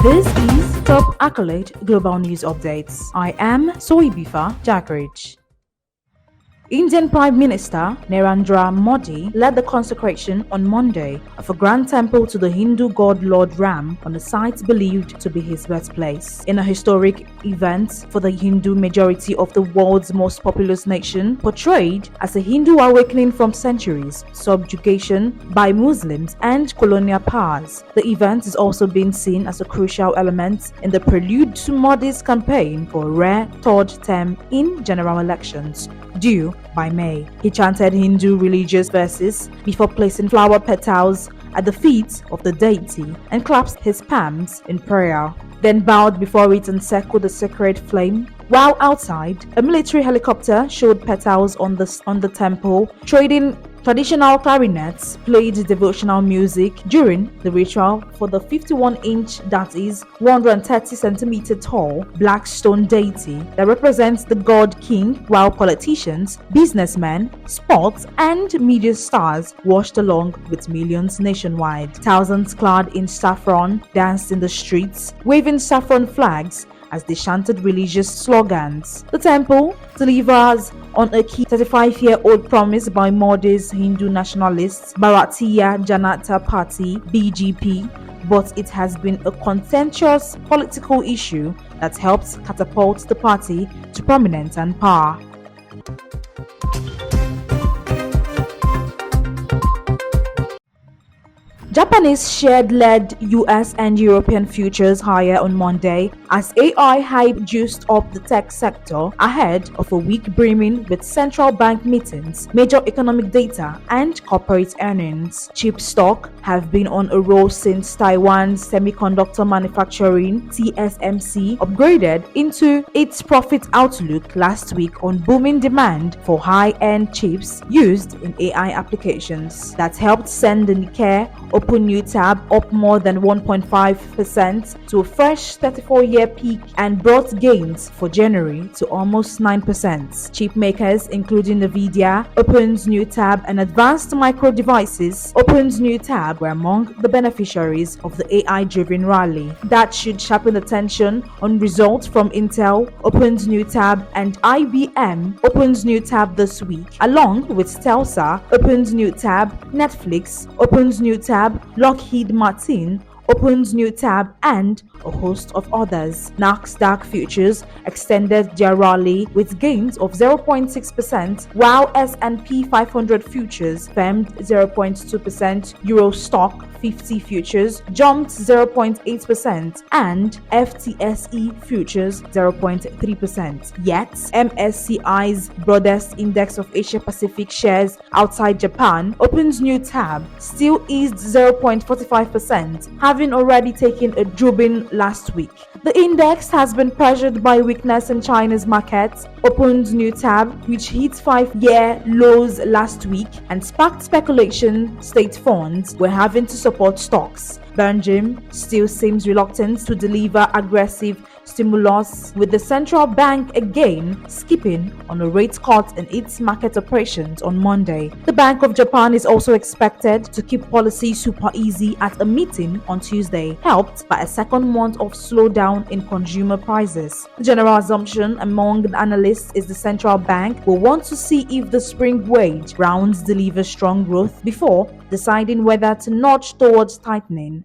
This is Top Accolade Global News Updates. I am Soibifa Jackridge. Indian Prime Minister Narendra Modi led the consecration on Monday of a grand temple to the Hindu god Lord Ram on a site believed to be his birthplace. In a historic event for the Hindu majority of the world's most populous nation, portrayed as a Hindu awakening from centuries, subjugation by Muslims and colonial powers. The event is also being seen as a crucial element in the prelude to Modi's campaign for a rare third term in general elections due by May. He chanted Hindu religious verses before placing flower petals at the feet of the deity and clasped his palms in prayer, then bowed before it and circled the sacred flame. While outside, a military helicopter showed petals on the temple. Traditional clarinets played devotional music during the ritual for the 51-inch, that is 130 centimeter tall, black stone deity that represents the god king, while politicians, businessmen, sports and media stars washed along with millions nationwide. Thousands clad in saffron danced in the streets, waving saffron flags as they chanted religious slogans. The temple delivers on a key 35-year-old promise by Modi's Hindu nationalists Bharatiya Janata Party (BJP), but it has been a contentious political issue that helped catapult the party to prominence and power. Japanese shares led US and European futures higher on Monday as AI hype juiced up the tech sector ahead of a week brimming with central bank meetings, major economic data, and corporate earnings. Chip stock have been on a roll since Taiwan's semiconductor manufacturing TSMC upgraded into its profit outlook last week on booming demand for high-end chips used in AI applications. That helped send the Nikkei Open New Tab up more than 1.5% to a fresh 34-year peak and brought gains for January to almost 9%. Chip makers including Nvidia, Open's New Tab, and Advanced Micro Devices, Open's New Tab, were among the beneficiaries of the AI-driven rally. That should sharpen the tension on results from Intel, Open's New Tab, and IBM, Open's New Tab this week, along with Telsa, Open's New Tab, Netflix, Open's New Tab, Lockheed Martin, Open's New Tab, and a host of others. Nasdaq futures extended their rally with gains of 0.6%, while S&P 500 futures firmed 0.2%, Euro Stock 50 futures jumped 0.8%, and FTSE futures 0.3%. Yet, MSCI's broadest index of Asia Pacific shares outside Japan, Open's New Tab, still eased 0.45%, having already taken a drubbing last week. The index has been pressured by weakness in China's markets. Open's New Tab, which hit 5-year lows last week and sparked speculation state funds were having to support stocks. Belgium still seems reluctant to deliver aggressive stimulus, with the central bank again skipping on a rate cut in its market operations on Monday. The Bank of Japan is also expected to keep policy super easy at a meeting on Tuesday, helped by a second month of slowdown in consumer prices. The general assumption among the analysts is the central bank will want to see if the spring wage rounds deliver strong growth before deciding whether to nudge towards tightening.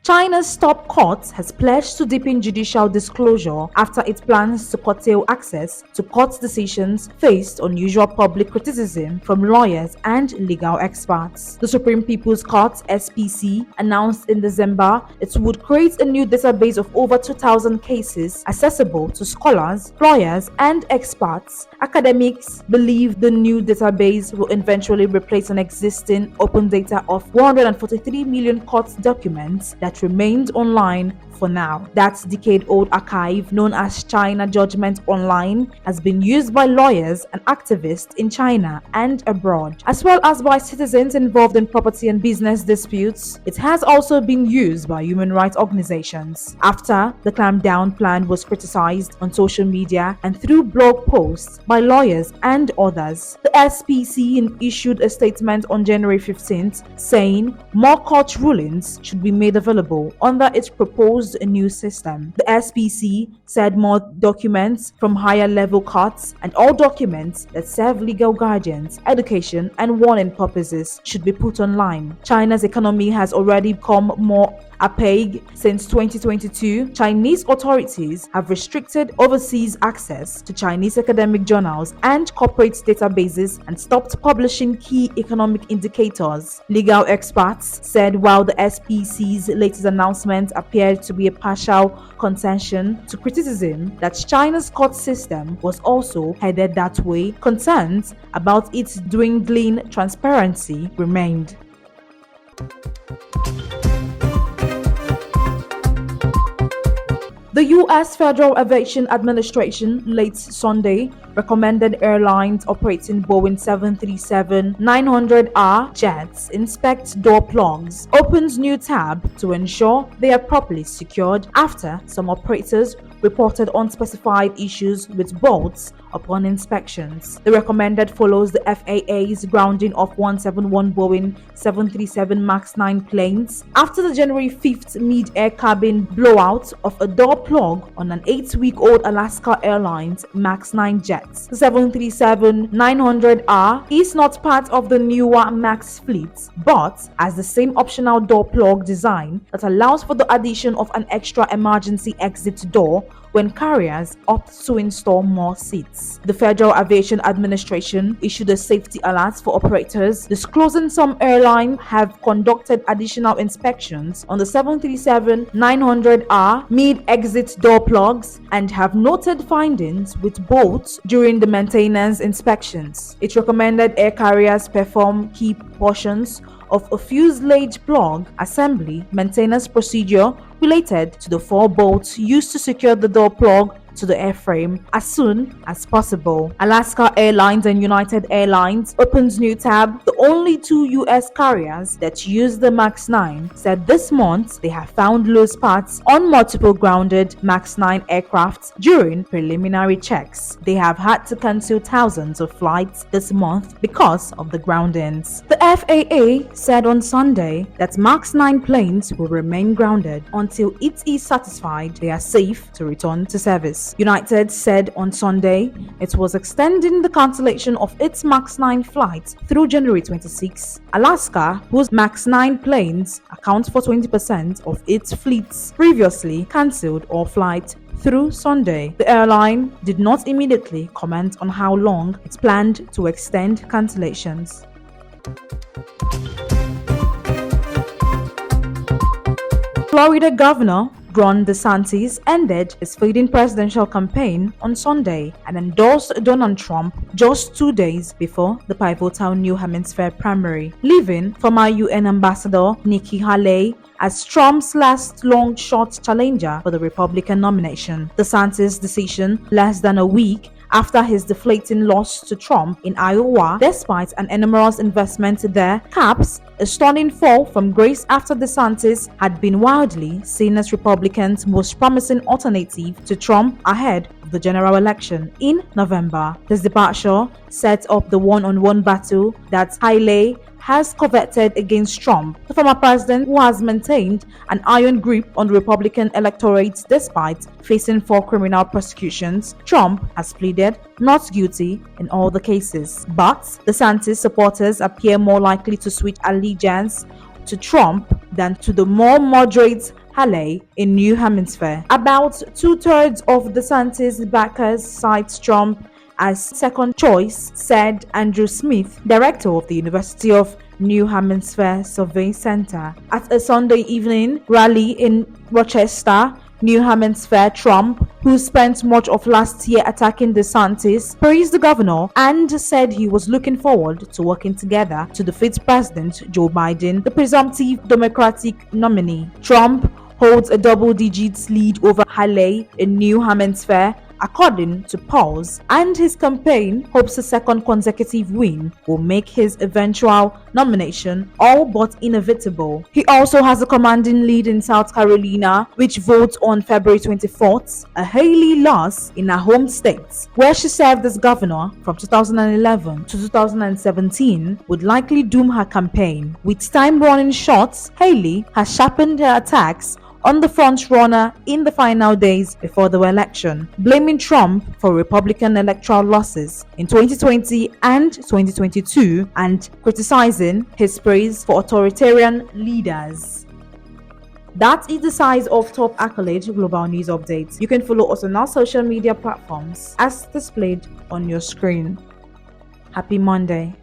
China's top court has pledged to deepen judicial disclosure after it plans to curtail access to court decisions faced unusual public criticism from lawyers and legal experts. The Supreme People's Court (SPC) announced in December it would create a new database of over 2,000 cases accessible to scholars, lawyers, and experts. Academics believe the new database will eventually replace an existing open data of 143 million court documents that that remained online for now. That decade-old archive, known as China Judgment Online, has been used by lawyers and activists in China and abroad, as well as by citizens involved in property and business disputes. It has also been used by human rights organizations. After the clampdown plan was criticized on social media and through blog posts by lawyers and others, the SPC issued a statement on January 15th saying more court rulings should be made available under its proposed new system. The SPC said more documents from higher level courts and all documents that serve legal guidance, education, and warning purposes should be put online. China's economy has already become more opaque since 2022. Chinese authorities have restricted overseas access to Chinese academic journals and corporate databases and stopped publishing key economic indicators. Legal experts said while the SPC's latest announcement appeared to be a partial concession to criticism that China's court system was also headed that way, concerns about its dwindling transparency remained. The U.S. Federal Aviation Administration late Sunday recommended airlines operating Boeing 737-900R jets inspect door plugs, opens new tab to ensure they are properly secured after some operators reported unspecified issues with bolts upon inspections. The recommended follows the FAA's grounding of 171 Boeing 737 MAX 9 planes after the January 5th mid-air cabin blowout of a door plug on an 8-week-old Alaska Airlines MAX 9 jet. The 737-900R is not part of the newer MAX fleet, but has the same optional door plug design that allows for the addition of an extra emergency exit door when carriers opt to install more seats. The Federal Aviation Administration issued a safety alert for operators, disclosing some airlines have conducted additional inspections on the 737-900R mid-exit door plugs and have noted findings with bolts during the maintenance inspections. It recommended air carriers perform key portions of a fuselage plug assembly maintenance procedure related to the 4 bolts used to secure the door plug to the airframe as soon as possible. Alaska Airlines and United Airlines opens new tab. The only 2 U.S. carriers that use the MAX 9 said this month they have found loose parts on multiple grounded MAX 9 aircraft during preliminary checks. They have had to cancel thousands of flights this month because of the groundings. The FAA said on Sunday that MAX 9 planes will remain grounded until it is satisfied they are safe to return to service. United said on Sunday it was extending the cancellation of its MAX 9 flights through January 26. Alaska, whose MAX 9 planes account for 20% of its fleets, previously cancelled all flights through Sunday. The airline did not immediately comment on how long it planned to extend cancellations. Florida Governor Ron DeSantis ended his fading presidential campaign on Sunday and endorsed Donald Trump just 2 days before the pivotal New Hampshire primary, leaving former UN Ambassador Nikki Haley as Trump's last long-shot challenger for the Republican nomination. DeSantis' decision less than a week after his deflating loss to Trump in Iowa, despite an enormous investment there, caps a stunning fall from grace after DeSantis had been widely seen as Republicans' most promising alternative to Trump ahead of the general election in November. His departure set up the one-on-one battle that Haley has coveted against Trump, the former president who has maintained an iron grip on the Republican electorate despite facing 4 criminal prosecutions. Trump has pleaded not guilty in all the cases, but DeSantis supporters appear more likely to switch allegiance to Trump than to the more moderate Haley in New Hampshire. About 2/3 of DeSantis backers cite Trump as second choice, said Andrew Smith, director of the University of New Hampshire Survey Center, at a Sunday evening rally in Rochester, New Hampshire Trump, who spent much of last year attacking DeSantis, praised the governor and said he was looking forward to working together to defeat President Joe Biden, the presumptive Democratic nominee. Trump holds a double-digit lead over Haley in New Hampshire, according to polls, and his campaign hopes a second consecutive win will make his eventual nomination all but inevitable. He also has a commanding lead in South Carolina, which votes on February 24th, a Haley loss in her home state, where she served as governor from 2011 to 2017, would likely doom her campaign. With time running short, Haley has sharpened her attacks on the front runner in the final days before the election, blaming Trump for Republican electoral losses in 2020 and 2022 and criticizing his praise for authoritarian leaders. That is the size of top accolade global news updates. You can follow us on our social media platforms as displayed on your screen. Happy Monday.